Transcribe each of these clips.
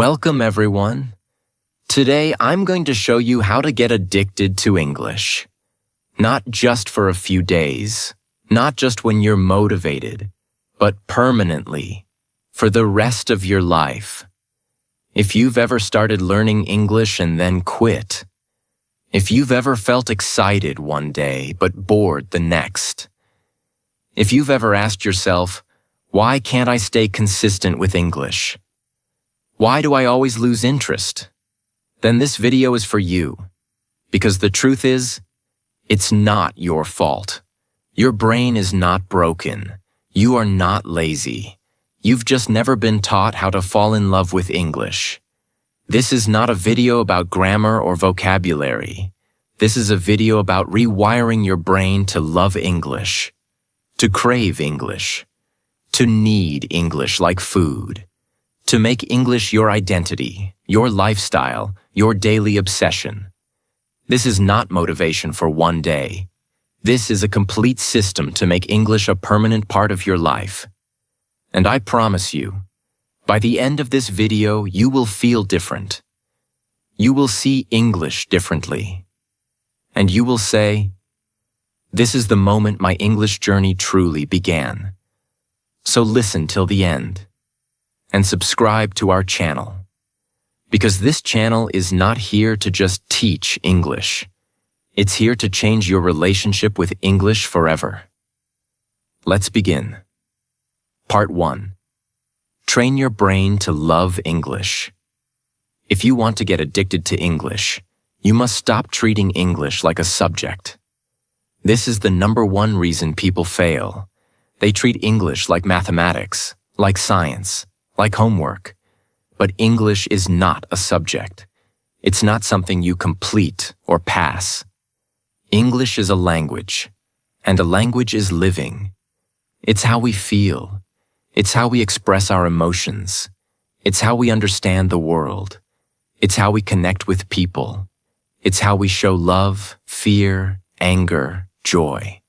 Welcome, everyone. Today, I'm going to show you how to get addicted to English. Not just for a few days, not just when you're motivated, but permanently, for the rest of your life. If you've ever started learning English and then quit, if you've ever felt excited one day but bored the next, if you've ever asked yourself, why can't I stay consistent with English? Why do I always lose interest? Then this video is for you. Because the truth is, it's not your fault. Your brain is not broken. You are not lazy. You've just never been taught how to fall in love with English. This is not a video about grammar or vocabulary. This is a video about rewiring your brain to love English, to crave English, to need English like food, to make English your identity, your lifestyle, your daily obsession. This is not motivation for one day. This is a complete system to make English a permanent part of your life. And I promise you, by the end of this video, you will feel different. You will see English differently. And you will say, this is the moment my English journey truly began. So listen till the end. And subscribe to our channel. Because this channel is not here to just teach English. It's here to change your relationship with English forever. Let's begin. Part 1. Train your brain to love English. If you want to get addicted to English, you must stop treating English like a subject. This is the #1 reason people fail. They treat English like mathematics, like science, like homework. But English is not a subject. It's not something you complete or pass. English is a language, and a language is living. It's how we feel. It's how we express our emotions. It's how we understand the world. It's how we connect with people. It's how we show love, fear, anger, joy.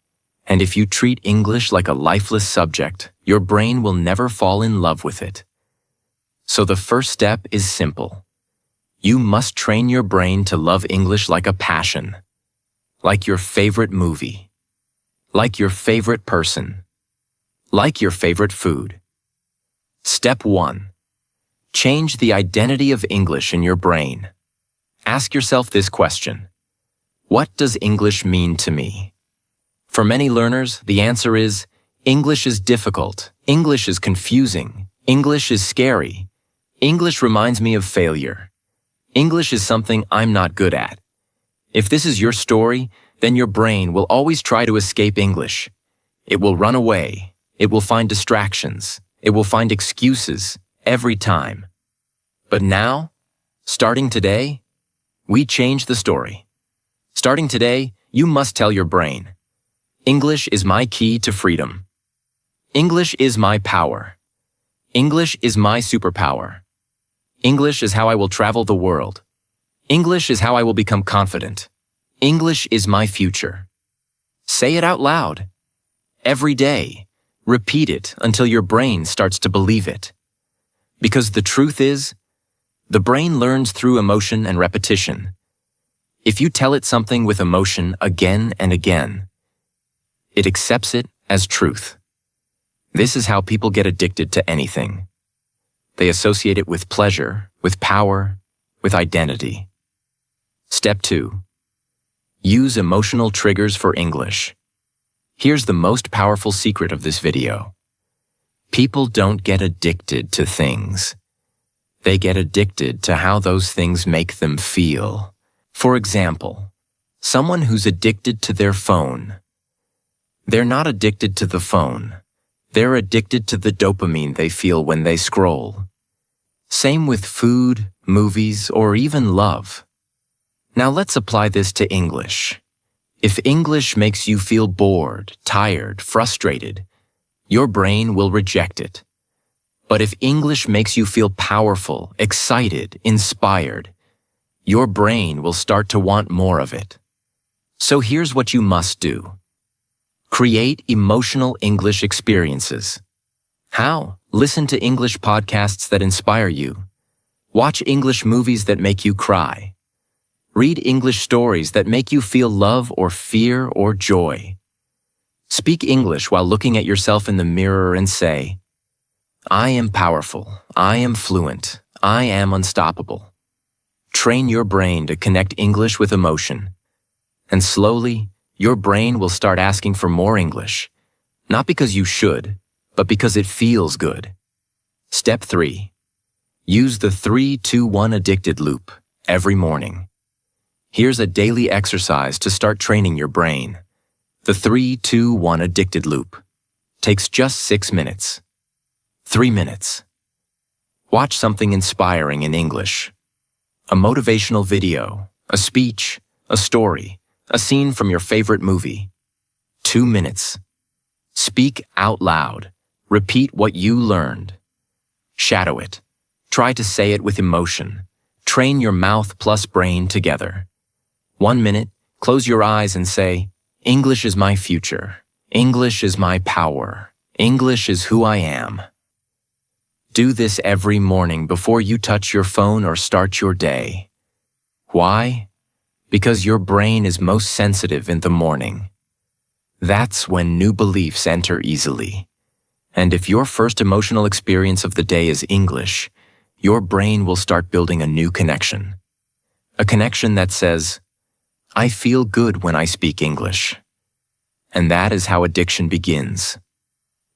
And if you treat English like a lifeless subject, your brain will never fall in love with it. So the first step is simple. You must train your brain to love English like a passion, like your favorite movie, like your favorite person, like your favorite food. Step 1. Change the identity of English in your brain. Ask yourself this question. What does English mean to me? For many learners, the answer is, English is difficult, English is confusing, English is scary, English reminds me of failure. English is something I'm not good at. If this is your story, then your brain will always try to escape English. It will run away. It will find distractions. It will find excuses every time. But now, starting today, we change the story. Starting today, you must tell your brain, English is my key to freedom. English is my power. English is my superpower. English is how I will travel the world. English is how I will become confident. English is my future. Say it out loud. Every day. Repeat it until your brain starts to believe it. Because the truth is, the brain learns through emotion and repetition. If you tell it something with emotion again and again, it accepts it as truth. This is how people get addicted to anything. They associate it with pleasure, with power, with identity. Step 2. Use emotional triggers for English. Here's the most powerful secret of this video. People don't get addicted to things. They get addicted to how those things make them feel. For example, someone who's addicted to their phone. They're not addicted to the phone. They're addicted to the dopamine they feel when they scroll. Same with food, movies, or even love. Now let's apply this to English. If English makes you feel bored, tired, frustrated, your brain will reject it. But if English makes you feel powerful, excited, inspired, your brain will start to want more of it. So here's what you must do. Create emotional English experiences. How? Listen to English podcasts that inspire you. Watch English movies that make you cry. Read English stories that make you feel love or fear or joy. Speak English while looking at yourself in the mirror and say, I am powerful, I am fluent, I am unstoppable. Train your brain to connect English with emotion. And slowly, your brain will start asking for more English, not because you should, but because it feels good. Step 3. Use the 3-2-1 addicted loop every morning. Here's a daily exercise to start training your brain. The 3-2-1 addicted loop takes just 6 minutes. 3 minutes. Watch something inspiring in English. A motivational video, a speech, a story, a scene from your favorite movie. 2 minutes. Speak out loud. Repeat what you learned. Shadow it. Try to say it with emotion. Train your mouth plus brain together. 1 minute, close your eyes and say, English is my future. English is my power. English is who I am. Do this every morning before you touch your phone or start your day. Why? Because your brain is most sensitive in the morning. That's when new beliefs enter easily. And if your first emotional experience of the day is English, your brain will start building a new connection. A connection that says, I feel good when I speak English. And that is how addiction begins.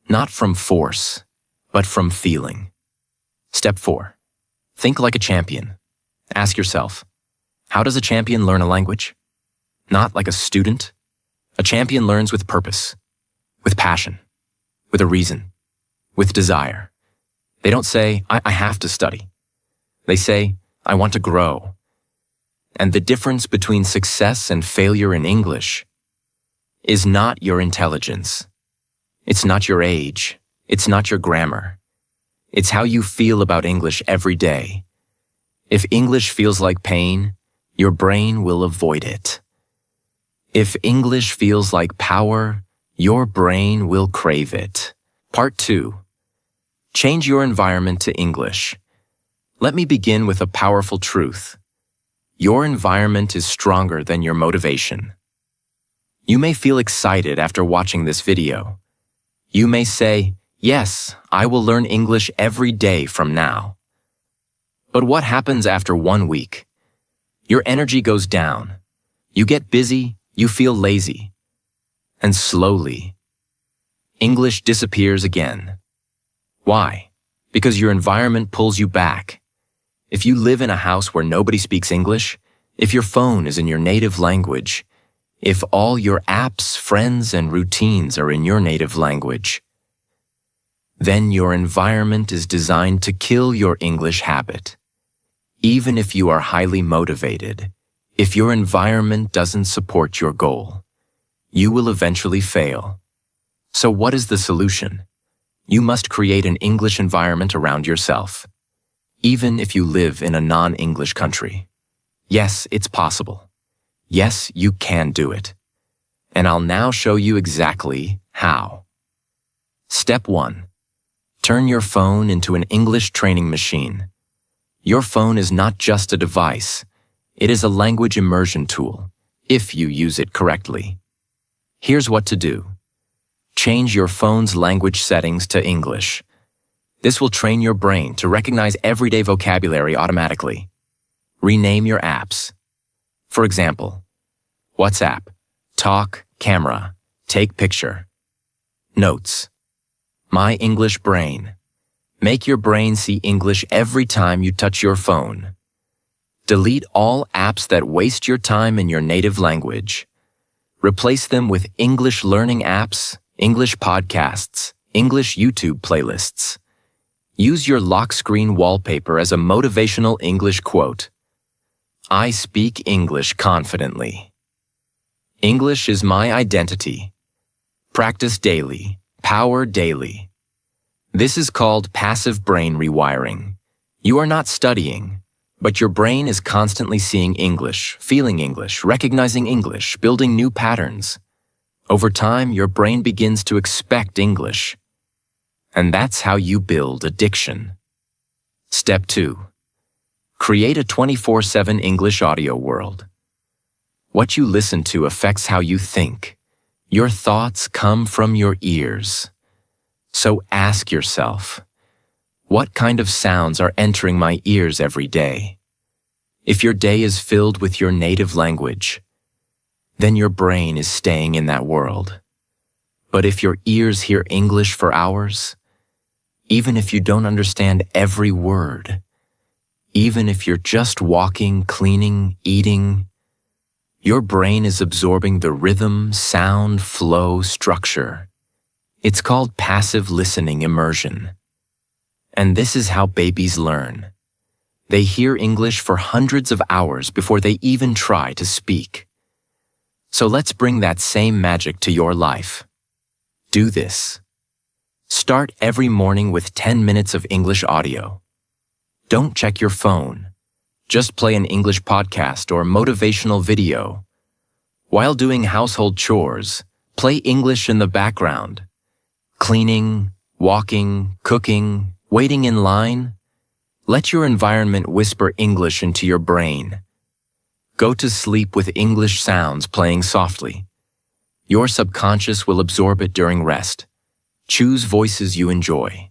Not from force, but from feeling. Step 4. Think like a champion. Ask yourself, how does a champion learn a language? Not like a student. A champion learns with purpose, with passion, with a reason, with desire. They don't say, I have to study. They say, I want to grow. And the difference between success and failure in English is not your intelligence. It's not your age. It's not your grammar. It's how you feel about English every day. If English feels like pain, your brain will avoid it. If English feels like power, your brain will crave it. Part 2. Change your environment to English. Let me begin with a powerful truth. Your environment is stronger than your motivation. You may feel excited after watching this video. You may say, yes, I will learn English every day from now. But what happens after 1 week? Your energy goes down. You get busy, you feel lazy. And slowly, English disappears again. Why? Because your environment pulls you back. If you live in a house where nobody speaks English, if your phone is in your native language, if all your apps, friends, and routines are in your native language, then your environment is designed to kill your English habit. Even if you are highly motivated, if your environment doesn't support your goal, you will eventually fail. So what is the solution? You must create an English environment around yourself. Even if you live in a non-English country. Yes, it's possible. Yes, you can do it. And I'll now show you exactly how. Step 1. Turn your phone into an English training machine. Your phone is not just a device. It is a language immersion tool, if you use it correctly. Here's what to do. Change your phone's language settings to English. This will train your brain to recognize everyday vocabulary automatically. Rename your apps. For example, WhatsApp, talk, camera, take picture. Notes. My English brain. Make your brain see English every time you touch your phone. Delete all apps that waste your time in your native language. Replace them with English learning apps, English podcasts, English YouTube playlists. Use your lock screen wallpaper as a motivational English quote. I speak English confidently. English is my identity. Practice daily. Power daily. This is called passive brain rewiring. You are not studying, but your brain is constantly seeing English, feeling English, recognizing English, building new patterns. Over time, your brain begins to expect English. And that's how you build addiction. Step 2. Create a 24/7 English audio world. What you listen to affects how you think. Your thoughts come from your ears. So ask yourself, what kind of sounds are entering my ears every day? If your day is filled with your native language, then your brain is staying in that world. But if your ears hear English for hours, even if you don't understand every word, even if you're just walking, cleaning, eating, your brain is absorbing the rhythm, sound, flow, structure. It's called passive listening immersion. And this is how babies learn. They hear English for hundreds of hours before they even try to speak. So let's bring that same magic to your life. Do this. Start every morning with 10 minutes of English audio. Don't check your phone. Just play an English podcast or motivational video. While doing household chores, play English in the background. Cleaning, walking, cooking, waiting in line. Let your environment whisper English into your brain. Go to sleep with English sounds playing softly. Your subconscious will absorb it during rest. Choose voices you enjoy.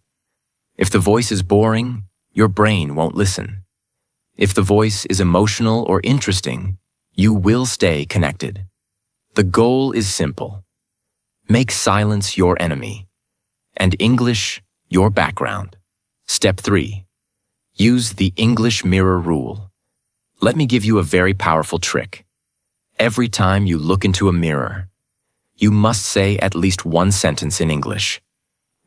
If the voice is boring, your brain won't listen. If the voice is emotional or interesting, you will stay connected. The goal is simple. Make silence your enemy, and English your background. Step 3. Use the English mirror rule. Let me give you a very powerful trick. Every time you look into a mirror, you must say at least one sentence in English.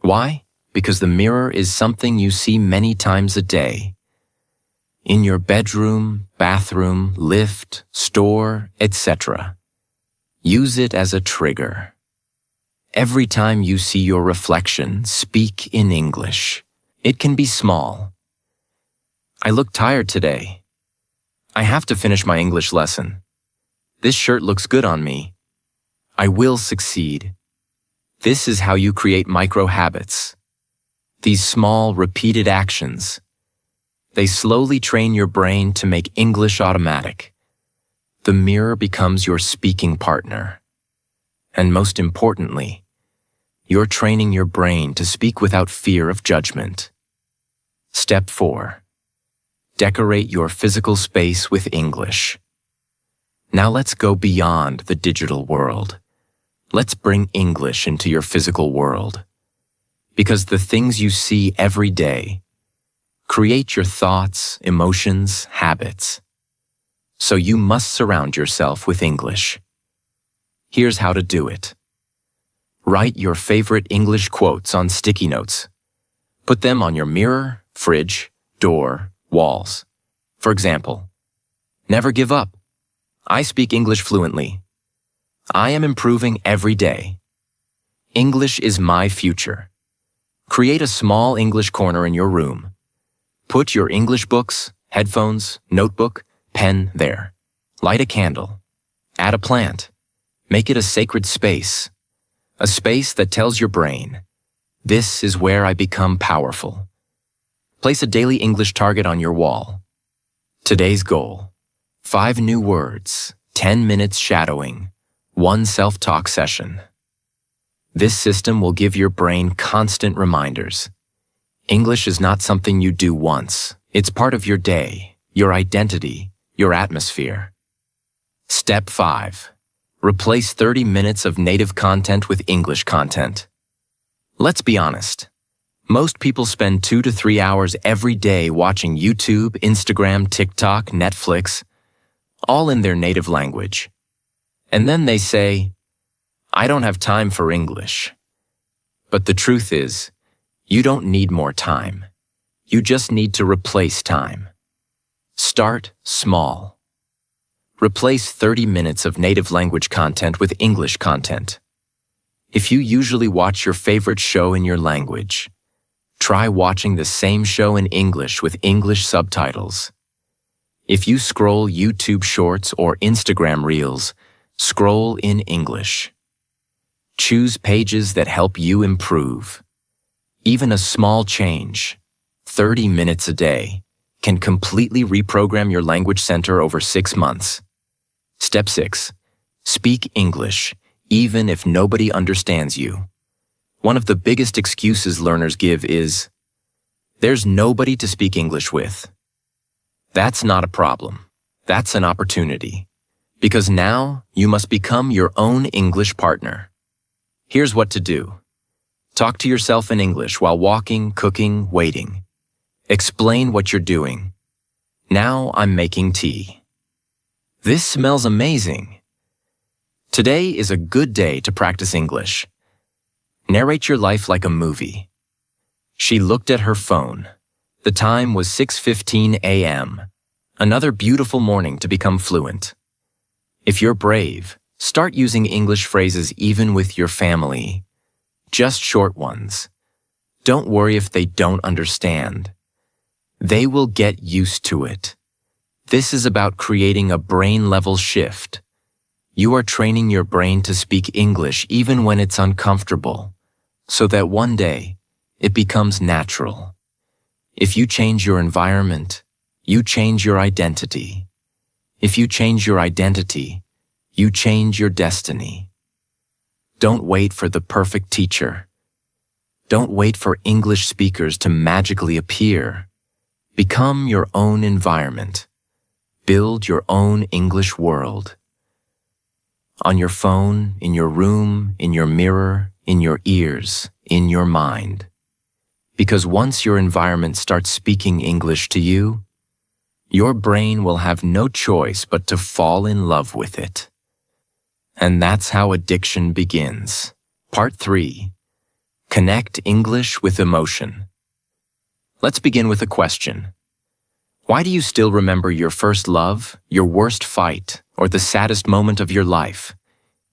Why? Because the mirror is something you see many times a day. In your bedroom, bathroom, lift, store, etc. Use it as a trigger. Every time you see your reflection, speak in English. It can be small. I look tired today. I have to finish my English lesson. This shirt looks good on me. I will succeed. This is how you create micro habits. These small, repeated actions. They slowly train your brain to make English automatic. The mirror becomes your speaking partner. And most importantly, you're training your brain to speak without fear of judgment. Step 4. Decorate your physical space with English. Now let's go beyond the digital world. Let's bring English into your physical world. Because the things you see every day create your thoughts, emotions, habits. So you must surround yourself with English. Here's how to do it. Write your favorite English quotes on sticky notes. Put them on your mirror, fridge, door, walls. For example, never give up. I speak English fluently. I am improving every day. English is my future. Create a small English corner in your room. Put your English books, headphones, notebook, pen there. Light a candle. Add a plant. Make it a sacred space. A space that tells your brain, this is where I become powerful. Place a daily English target on your wall. Today's goal: 5 new words, 10 minutes shadowing, 1 self-talk session. This system will give your brain constant reminders. English is not something you do once. It's part of your day, your identity, your atmosphere. Step 5. Replace 30 minutes of native content with English content. Let's be honest. Most people spend 2 to 3 hours every day watching YouTube, Instagram, TikTok, Netflix, all in their native language. And then they say, I don't have time for English. But the truth is, you don't need more time. You just need to replace time. Start small. Replace 30 minutes of native language content with English content. If you usually watch your favorite show in your language, try watching the same show in English with English subtitles. If you scroll YouTube Shorts or Instagram Reels, scroll in English. Choose pages that help you improve. Even a small change, 30 minutes a day, can completely reprogram your language center over 6 months. Step 6. Speak English, even if nobody understands you. One of the biggest excuses learners give is, "There's nobody to speak English with." That's not a problem. That's an opportunity. Because now you must become your own English partner. Here's what to do. Talk to yourself in English while walking, cooking, waiting. Explain what you're doing. Now I'm making tea. This smells amazing. Today is a good day to practice English. Narrate your life like a movie. She looked at her phone. The time was 6:15 a.m. Another beautiful morning to become fluent. If you're brave, start using English phrases even with your family. Just short ones. Don't worry if they don't understand. They will get used to it. This is about creating a brain-level shift. You are training your brain to speak English even when it's uncomfortable, so that one day it becomes natural. If you change your environment, you change your identity. If you change your identity, you change your destiny. Don't wait for the perfect teacher. Don't wait for English speakers to magically appear. Become your own environment. Build your own English world. On your phone, in your room, in your mirror, in your ears, in your mind. Because once your environment starts speaking English to you, your brain will have no choice but to fall in love with it. And that's how addiction begins. Part 3. Connect English with emotion. Let's begin with a question. Why do you still remember your first love, your worst fight, or the saddest moment of your life,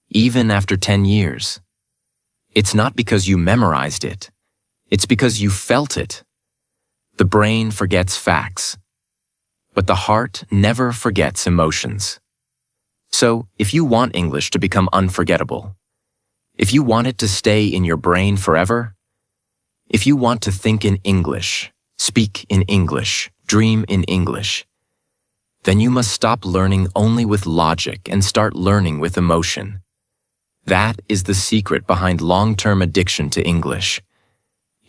even after 10 years? It's not because you memorized it. It's because you felt it. The brain forgets facts, but the heart never forgets emotions. So, if you want English to become unforgettable, if you want it to stay in your brain forever, if you want to think in English, speak in English, dream in English, then you must stop learning only with logic and start learning with emotion. That is the secret behind long-term addiction to English.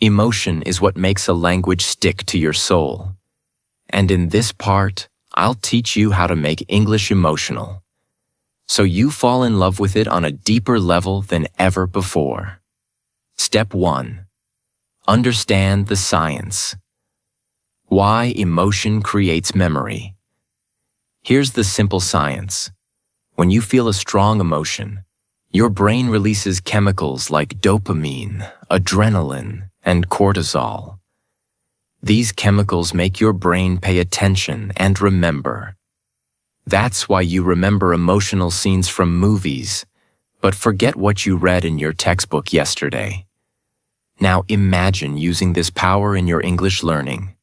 Emotion is what makes a language stick to your soul. And in this part, I'll teach you how to make English emotional, so you fall in love with it on a deeper level than ever before. Step 1. Understand the science. Why emotion creates memory. Here's the simple science. When you feel a strong emotion, your brain releases chemicals like dopamine, adrenaline, and cortisol. These chemicals make your brain pay attention and remember. That's why you remember emotional scenes from movies, but forget what you read in your textbook yesterday. Now imagine using this power in your English learning.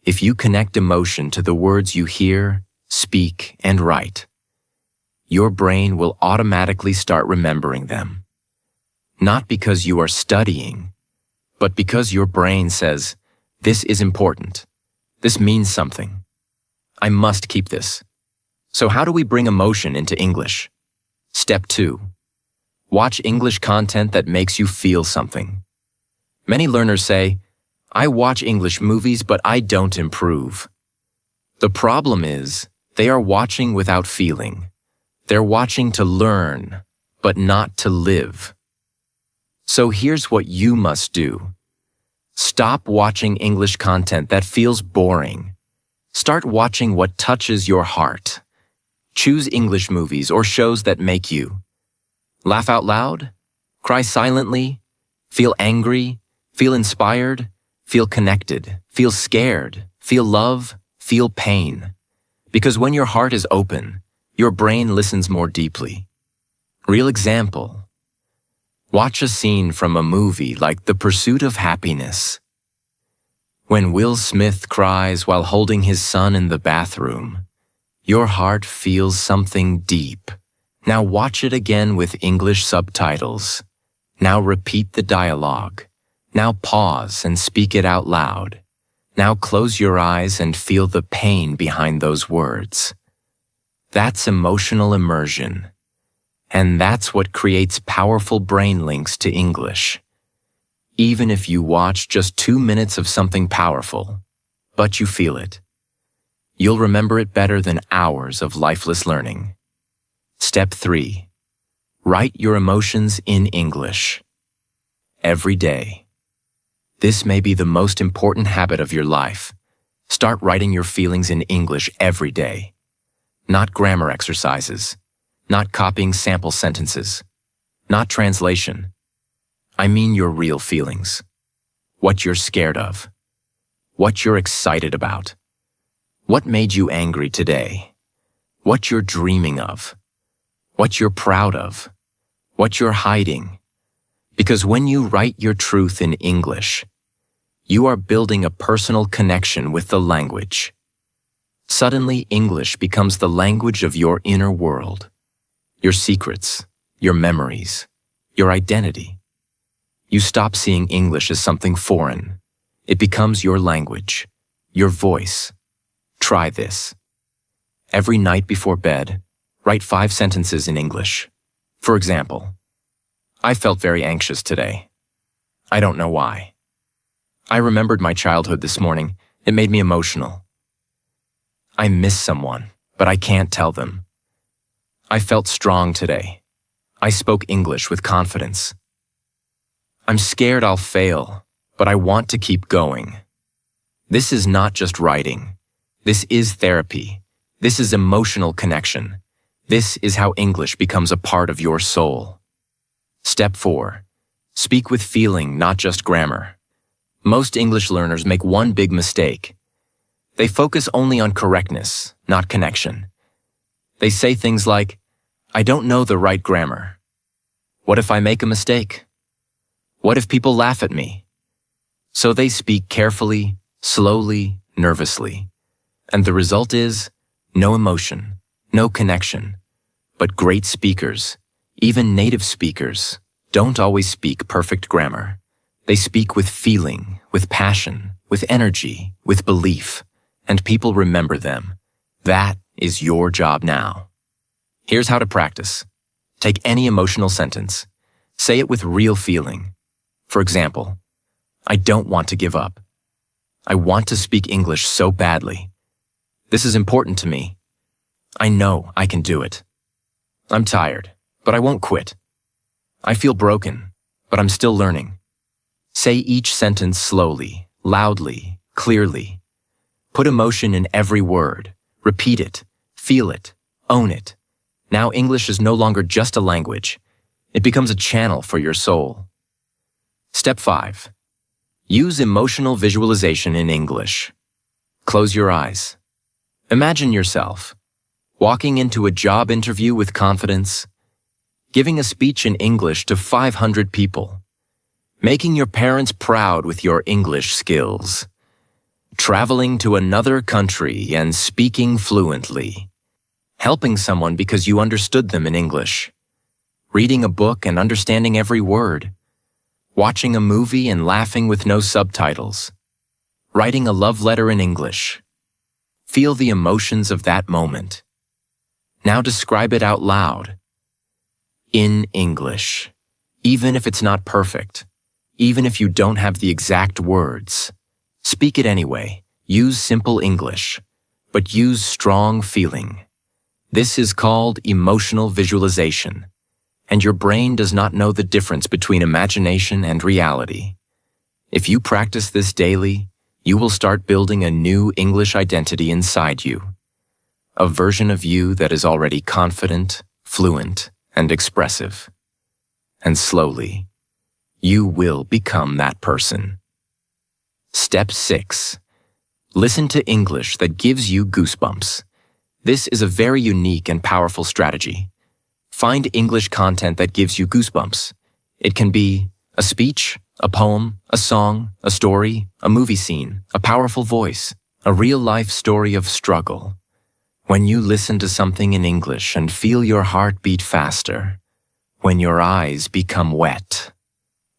If you connect emotion to the words you hear, speak, and write, your brain will automatically start remembering them. Not because you are studying, but because your brain says, "This is important. This means something. I must keep this." So how do we bring emotion into English? Step 2. Watch English content that makes you feel something. Many learners say, "I watch English movies, but I don't improve." The problem is, they are watching without feeling. They're watching to learn, but not to live. So here's what you must do. Stop watching English content that feels boring. Start watching what touches your heart. Choose English movies or shows that make you laugh out loud, cry silently, feel angry, feel inspired, feel connected, feel scared, feel love, feel pain. Because when your heart is open, your brain listens more deeply. Real example. Watch a scene from a movie like The Pursuit of Happiness. When Will Smith cries while holding his son in the bathroom, your heart feels something deep. Now watch it again with English subtitles. Now repeat the dialogue. Now pause and speak it out loud. Now close your eyes and feel the pain behind those words. That's emotional immersion. And that's what creates powerful brain links to English. Even if you watch just 2 minutes of something powerful, but you feel it, you'll remember it better than hours of lifeless learning. Step 3. Write your emotions in English. Every day. This may be the most important habit of your life. Start writing your feelings in English every day. Not grammar exercises. Not copying sample sentences. Not translation. I mean your real feelings. What you're scared of. What you're excited about. What made you angry today? What you're dreaming of. What you're proud of. What you're hiding. Because when you write your truth in English, you are building a personal connection with the language. Suddenly, English becomes the language of your inner world. Your secrets, your memories, your identity. You stop seeing English as something foreign. It becomes your language, your voice. Try this. Every night before bed, write 5 sentences in English. For example, I felt very anxious today. I don't know why. I remembered my childhood this morning. It made me emotional. I miss someone, but I can't tell them. I felt strong today. I spoke English with confidence. I'm scared I'll fail, but I want to keep going. This is not just writing. This is therapy. This is emotional connection. This is how English becomes a part of your soul. Step 4. Speak with feeling, not just grammar. Most English learners make one big mistake. They focus only on correctness, not connection. They say things like, I don't know the right grammar. What if I make a mistake? What if people laugh at me? So they speak carefully, slowly, nervously. And the result is no emotion, no connection. But great speakers, even native speakers, don't always speak perfect grammar. They speak with feeling, with passion, with energy, with belief, and people remember them. That is your job now. Here's how to practice. Take any emotional sentence. Say it with real feeling. For example, I don't want to give up. I want to speak English so badly. This is important to me. I know I can do it. I'm tired, but I won't quit. I feel broken, but I'm still learning. Say each sentence slowly, loudly, clearly. Put emotion in every word. Repeat it. Feel it. Own it. Now English is no longer just a language. It becomes a channel for your soul. Step 5. Use emotional visualization in English. Close your eyes. Imagine yourself walking into a job interview with confidence, giving a speech in English to 500 people, making your parents proud with your English skills, traveling to another country and speaking fluently, helping someone because you understood them in English, reading a book and understanding every word, watching a movie and laughing with no subtitles, writing a love letter in English. Feel the emotions of that moment. Now describe it out loud. In English. Even if it's not perfect. Even if you don't have the exact words. Speak it anyway. Use simple English. But use strong feeling. This is called emotional visualization. And your brain does not know the difference between imagination and reality. If you practice this daily, you will start building a new English identity inside you. A version of you that is already confident, fluent, and expressive. And slowly, you will become that person. Step 6. Listen to English that gives you goosebumps. This is a very unique and powerful strategy. Find English content that gives you goosebumps. It can be a speech, a poem, a song, a story, a movie scene, a powerful voice, a real-life story of struggle. When you listen to something in English and feel your heart beat faster, when your eyes become wet,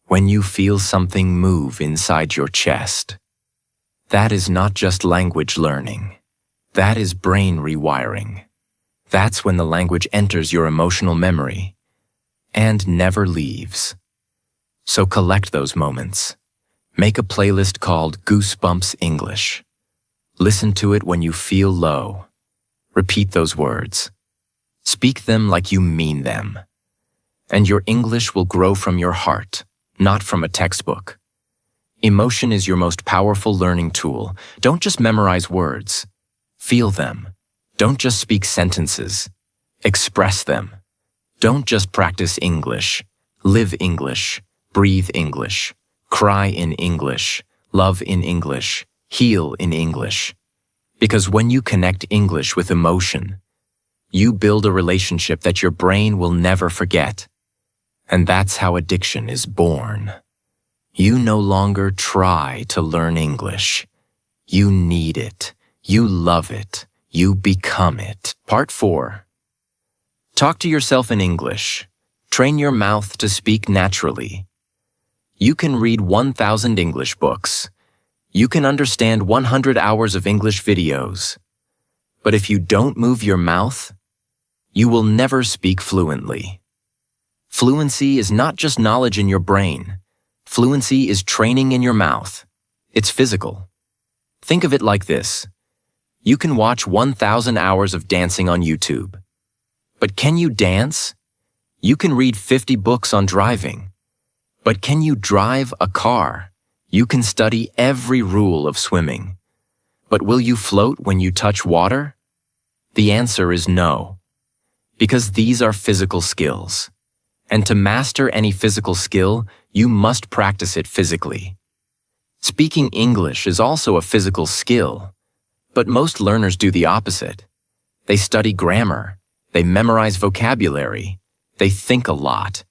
when you feel something move inside your chest, That is not just language learning. That is brain rewiring. That's when the language enters your emotional memory and never leaves. So collect those moments. Make a playlist called Goosebumps English. Listen to it when you feel low. Repeat those words. Speak them like you mean them. And your English will grow from your heart, not from a textbook. Emotion is your most powerful learning tool. Don't just memorize words. Feel them. Don't just speak sentences. Express them. Don't just practice English. Live English. Breathe English. Cry in English. Love in English. Heal in English. Because when you connect English with emotion, you build a relationship that your brain will never forget. And that's how addiction is born. You no longer try to learn English. You need it. You love it. You become it. Part 4. Talk to yourself in English. Train your mouth to speak naturally. You can read 1,000 English books. You can understand 100 hours of English videos. But if you don't move your mouth, you will never speak fluently. Fluency is not just knowledge in your brain. Fluency is training in your mouth. It's physical. Think of it like this. You can watch 1,000 hours of dancing on YouTube. But can you dance? You can read 50 books on driving. But can you drive a car? You can study every rule of swimming. But will you float when you touch water? The answer is no. Because these are physical skills. And to master any physical skill, you must practice it physically. Speaking English is also a physical skill. But most learners do the opposite. They study grammar, they memorize vocabulary, they think a lot,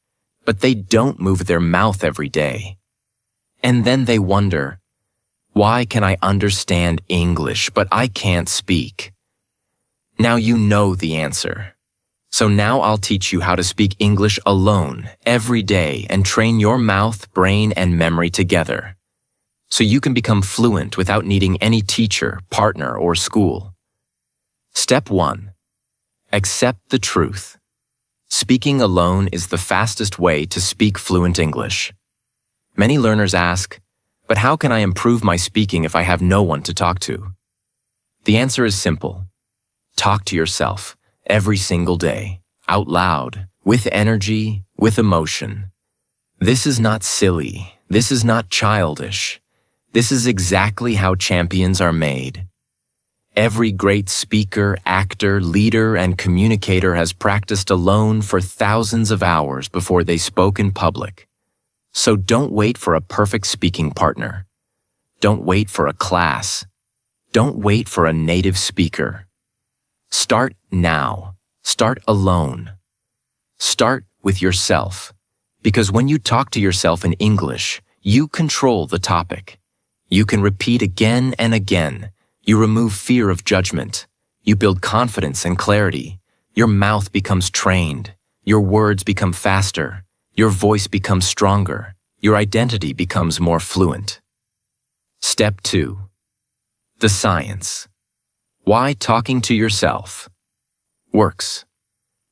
but they don't move their mouth every day. And then they wonder, why can I understand English, but I can't speak? Now you know the answer. So now I'll teach you how to speak English alone, every day, and train your mouth, brain, and memory together. So you can become fluent without needing any teacher, partner, or school. Step 1. Accept the truth. Speaking alone is the fastest way to speak fluent English. Many learners ask, but how can I improve my speaking if I have no one to talk to? The answer is simple. Talk to yourself every single day, out loud, with energy, with emotion. This is not silly. This is not childish. This is exactly how champions are made. Every great speaker, actor, leader, and communicator has practiced alone for thousands of hours before they spoke in public. So don't wait for a perfect speaking partner. Don't wait for a class. Don't wait for a native speaker. Start now. Start alone. Start with yourself. Because when you talk to yourself in English, you control the topic. You can repeat again and again. You remove fear of judgment. You build confidence and clarity. Your mouth becomes trained. Your words become faster. Your voice becomes stronger. Your identity becomes more fluent. Step 2. The science. Why talking to yourself works.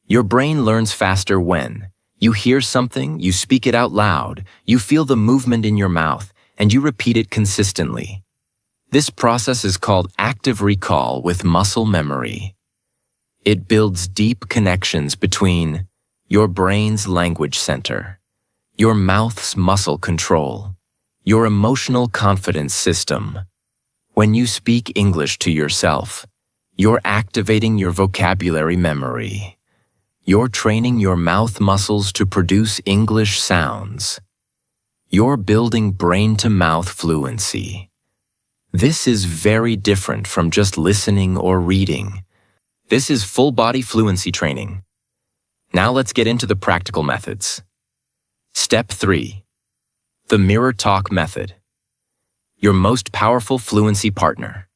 Your brain learns faster when you hear something, you speak it out loud, you feel the movement in your mouth, and you repeat it consistently. This process is called active recall with muscle memory. It builds deep connections between your brain's language center, your mouth's muscle control, your emotional confidence system. When you speak English to yourself, you're activating your vocabulary memory. You're training your mouth muscles to produce English sounds. You're building brain-to-mouth fluency. This is very different from just listening or reading. This is full-body fluency training. Now let's get into the practical methods. Step 3. The mirror talk method. Your most powerful fluency partner.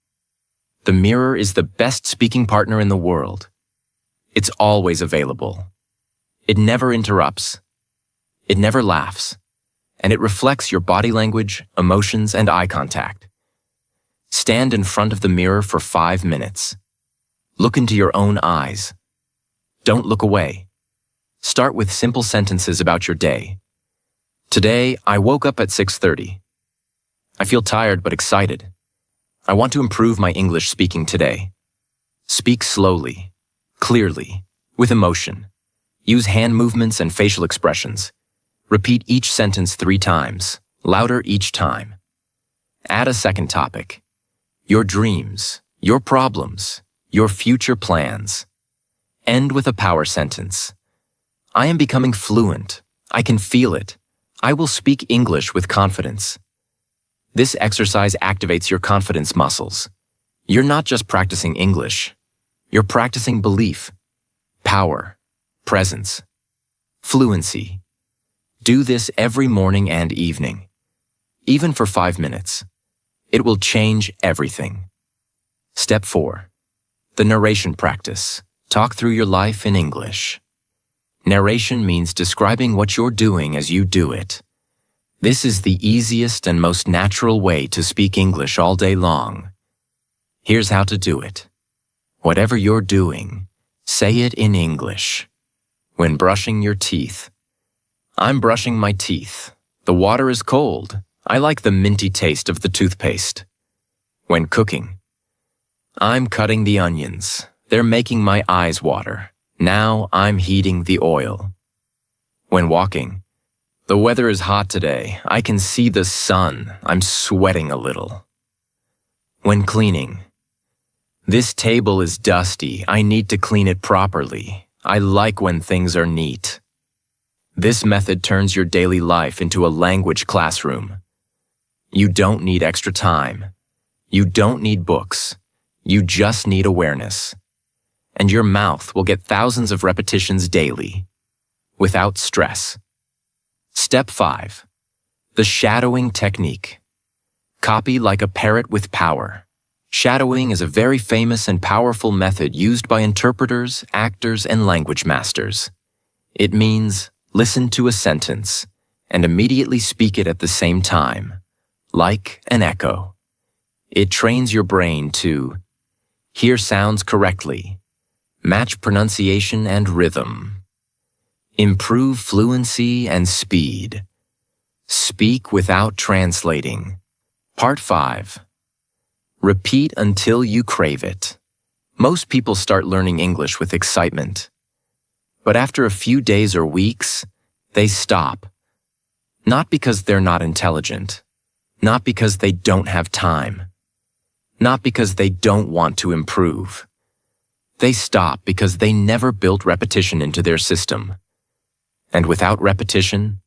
The mirror is the best speaking partner in the world. It's always available. It never interrupts. It never laughs. And it reflects your body language, emotions, and eye contact. Stand in front of the mirror for 5 minutes. Look into your own eyes. Don't look away. Start with simple sentences about your day. Today, I woke up at 6:30. I feel tired but excited. I want to improve my English speaking today. Speak slowly, clearly, with emotion. Use hand movements and facial expressions. Repeat each sentence 3 times, louder each time. Add a second topic. Your dreams, your problems, your future plans. End with a power sentence. I am becoming fluent. I can feel it. I will speak English with confidence. This exercise activates your confidence muscles. You're not just practicing English. You're practicing belief, power, presence, fluency. Do this every morning and evening, even for 5 minutes. It will change everything. Step 4. The narration practice. Talk through your life in English. Narration means describing what you're doing as you do it. This is the easiest and most natural way to speak English all day long. Here's how to do it. Whatever you're doing, say it in English. When brushing your teeth. I'm brushing my teeth. The water is cold. I like the minty taste of the toothpaste. When cooking. I'm cutting the onions. They're making my eyes water. Now I'm heating the oil. When walking. The weather is hot today. I can see the sun. I'm sweating a little. When cleaning. This table is dusty. I need to clean it properly. I like when things are neat. This method turns your daily life into a language classroom. You don't need extra time. You don't need books. You just need awareness. And your mouth will get thousands of repetitions daily, without stress. Step 5. The shadowing technique. Copy like a parrot with power. Shadowing is a very famous and powerful method used by interpreters, actors, and language masters. It means listen to a sentence and immediately speak it at the same time, like an echo. It trains your brain to hear sounds correctly, match pronunciation and rhythm, improve fluency and speed, speak without translating. Part 5. Repeat until you crave it. Most people start learning English with excitement. But after a few days or weeks, they stop. Not because they're not intelligent. Not because they don't have time. Not because they don't want to improve. They stop because they never built repetition into their system. And without repetition,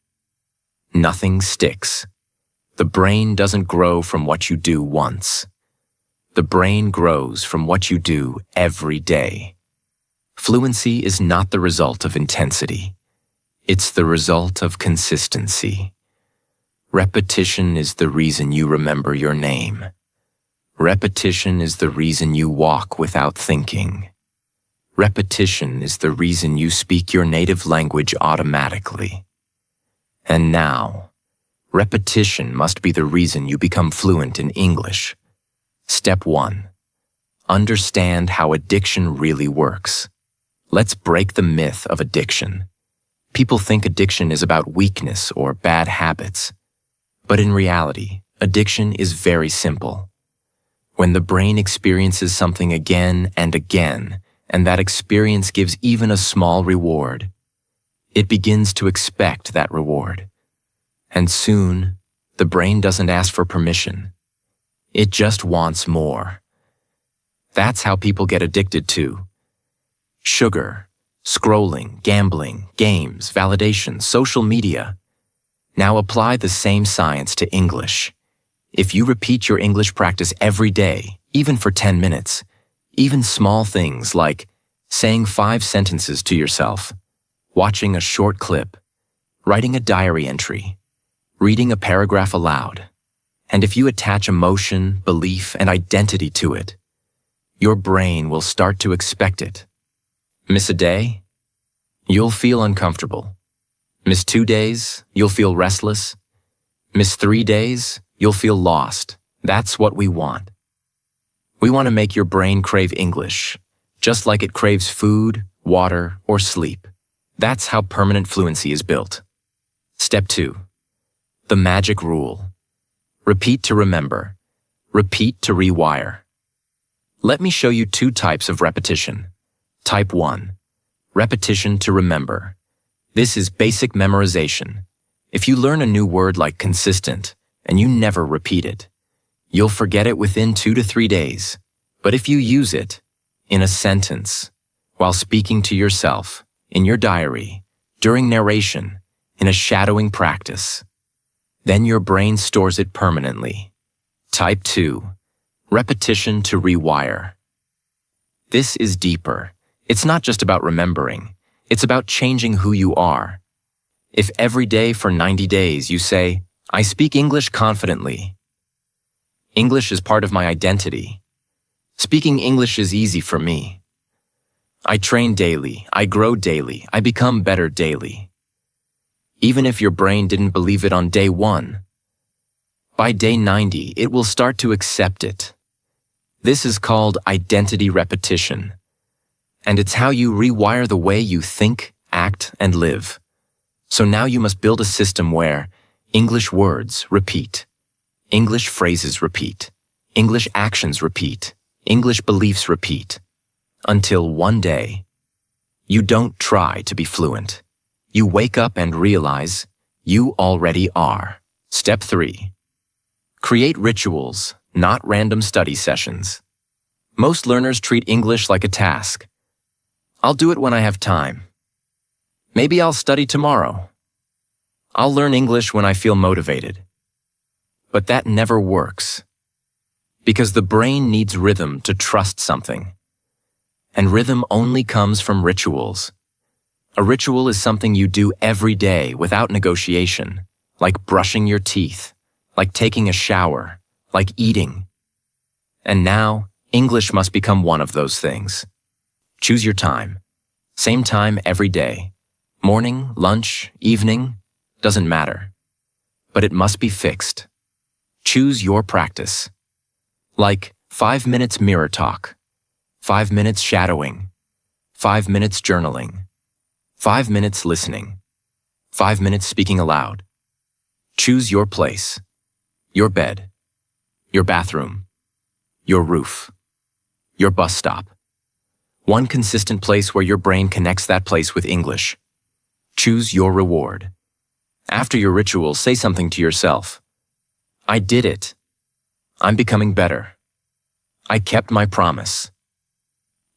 nothing sticks. The brain doesn't grow from what you do once. The brain grows from what you do every day. Fluency is not the result of intensity. It's the result of consistency. Repetition is the reason you remember your name. Repetition is the reason you walk without thinking. Repetition is the reason you speak your native language automatically. And now, repetition must be the reason you become fluent in English. Step 1. Understand how addiction really works. Let's break the myth of addiction. People think addiction is about weakness or bad habits. But in reality, addiction is very simple. When the brain experiences something again and again, and that experience gives even a small reward, it begins to expect that reward. And soon, the brain doesn't ask for permission. It just wants more. That's how people get addicted to sugar, scrolling, gambling, games, validation, social media. Now apply the same science to English. If you repeat your English practice every day, even for 10 minutes, even small things like saying 5 sentences to yourself, watching a short clip, writing a diary entry, reading a paragraph aloud, and if you attach emotion, belief, and identity to it, your brain will start to expect it. Miss a day? You'll feel uncomfortable. Miss 2 days? You'll feel restless. Miss 3 days? You'll feel lost. That's what we want. We want to make your brain crave English, just like it craves food, water, or sleep. That's how permanent fluency is built. Step 2. The magic rule. Repeat to remember. Repeat to rewire. Let me show you 2 types of repetition. Type 1. Repetition to remember. This is basic memorization. If you learn a new word like consistent and you never repeat it, you'll forget it within 2 to 3 days. But if you use it in a sentence, while speaking to yourself, in your diary, during narration, in a shadowing practice, then your brain stores it permanently. Type 2. Repetition to rewire. This is deeper. It's not just about remembering. It's about changing who you are. If every day for 90 days you say, I speak English confidently. English is part of my identity. Speaking English is easy for me. I train daily, I grow daily, I become better daily. Even if your brain didn't believe it on day 1, by day 90, it will start to accept it. This is called identity repetition. And it's how you rewire the way you think, act, and live. So now you must build a system where English words repeat, English phrases repeat, English actions repeat, English beliefs repeat, until one day, you don't try to be fluent. You wake up and realize you already are. Step 3. Create rituals, not random study sessions. Most learners treat English like a task. I'll do it when I have time. Maybe I'll study tomorrow. I'll learn English when I feel motivated. But that never works. Because the brain needs rhythm to trust something. And rhythm only comes from rituals. A ritual is something you do every day without negotiation, like brushing your teeth, like taking a shower, like eating. And now, English must become one of those things. Choose your time. Same time every day. Morning, lunch, evening, doesn't matter. But it must be fixed. Choose your practice. Like 5 minutes mirror talk, 5 minutes shadowing, 5 minutes journaling, 5 minutes listening, 5 minutes speaking aloud. Choose your place, your bed, your bathroom, your roof, your bus stop. One consistent place where your brain connects that place with English. Choose your reward. After your ritual, say something to yourself. I did it. I'm becoming better. I kept my promise.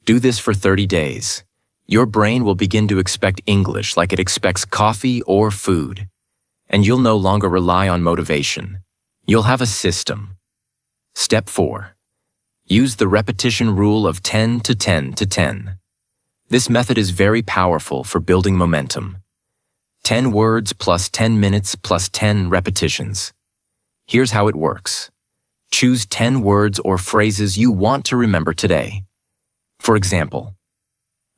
Do this for 30 days. Your brain will begin to expect English like it expects coffee or food. And you'll no longer rely on motivation. You'll have a system. Step 4. Use the repetition rule of 10 to 10 to 10. This method is very powerful for building momentum. 10 words plus 10 minutes plus 10 repetitions. Here's how it works. Choose 10 words or phrases you want to remember today. For example,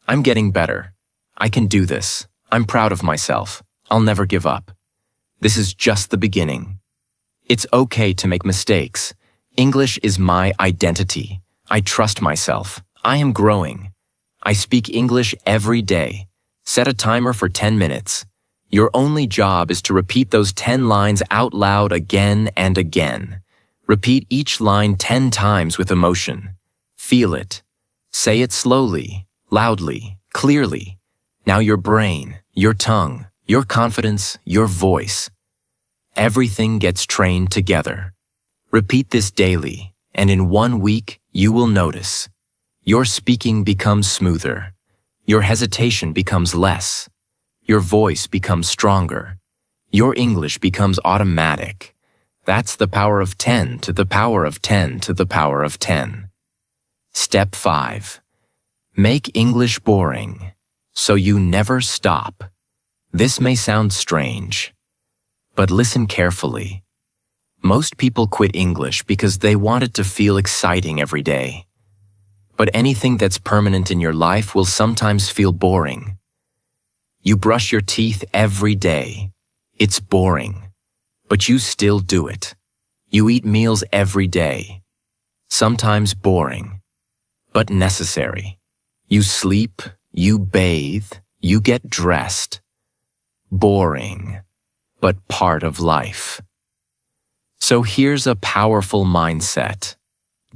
I'm getting better. I can do this. I'm proud of myself. I'll never give up. This is just the beginning. It's okay to make mistakes. English is my identity. I trust myself. I am growing. I speak English every day. Set a timer for 10 minutes. Your only job is to repeat those 10 lines out loud again and again. Repeat each line 10 times with emotion. Feel it. Say it slowly, loudly, clearly. Now your brain, your tongue, your confidence, your voice. Everything gets trained together. Repeat this daily, and in 1 week, you will notice. Your speaking becomes smoother. Your hesitation becomes less. Your voice becomes stronger. Your English becomes automatic. That's the power of 10 to the power of 10 to the power of 10. Step 5. Make English boring, so you never stop. This may sound strange, but listen carefully. Most people quit English because they want it to feel exciting every day. But anything that's permanent in your life will sometimes feel boring. You brush your teeth every day. It's boring, but you still do it. You eat meals every day. sometimes boring, but necessary. You sleep, you bathe, you get dressed. Boring, but part of life. So here's a powerful mindset.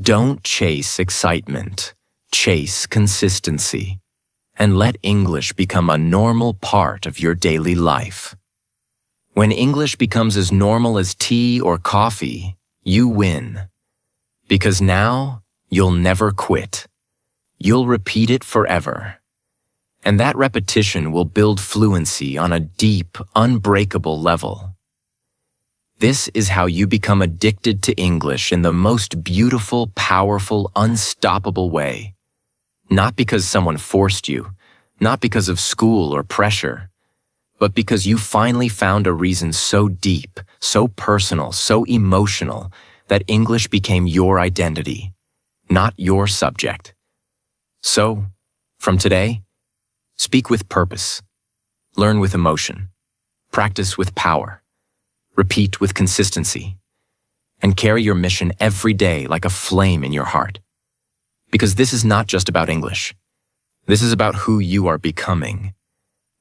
Don't chase excitement, chase consistency, and let English become a normal part of your daily life. When English becomes as normal as tea or coffee, you win. Because now, you'll never quit. You'll repeat it forever. And that repetition will build fluency on a deep, unbreakable level. This is how you become addicted to English in the most beautiful, powerful, unstoppable way. Not because someone forced you, not because of school or pressure, but because you finally found a reason so deep, so personal, so emotional, that English became your identity, not your subject. So, from today, speak with purpose, learn with emotion, practice with power, repeat with consistency, and carry your mission every day like a flame in your heart. Because this is not just about English. This is about who you are becoming.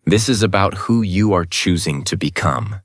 This is about who you are choosing to become.